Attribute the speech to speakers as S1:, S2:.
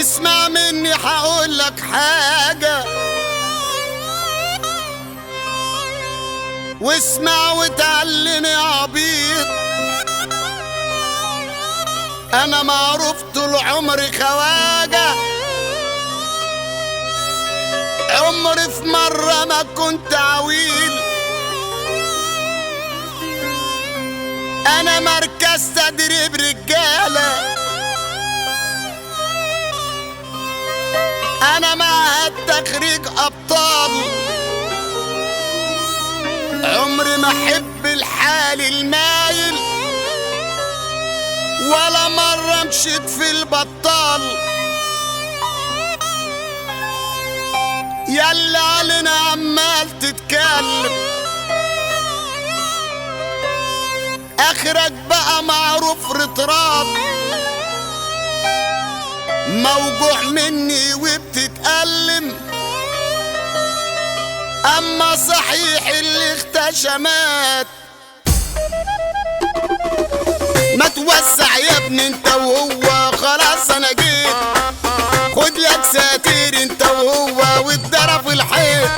S1: اسمع مني هقولك حاجة، واسمع وتعلم يا عبيط. انا معروف طول عمري خواجة، عمري في مرة ما كنت عويل. انا مركز تدريب رجالة، انا معهد تخريج ابطال. عمري ما احب الحال المايل، ولا مرة مشيت في البطال. ياللي علينا عمال تتكلم، اخرك بقى معروف رطراب. موجوع مني وبتتألم، اما صحيح اللي اختشى مات. ما توسع يا ابني انت وهو، خلاص انا جيت. خد لك ساتير انت وهو واتضرب الحيط.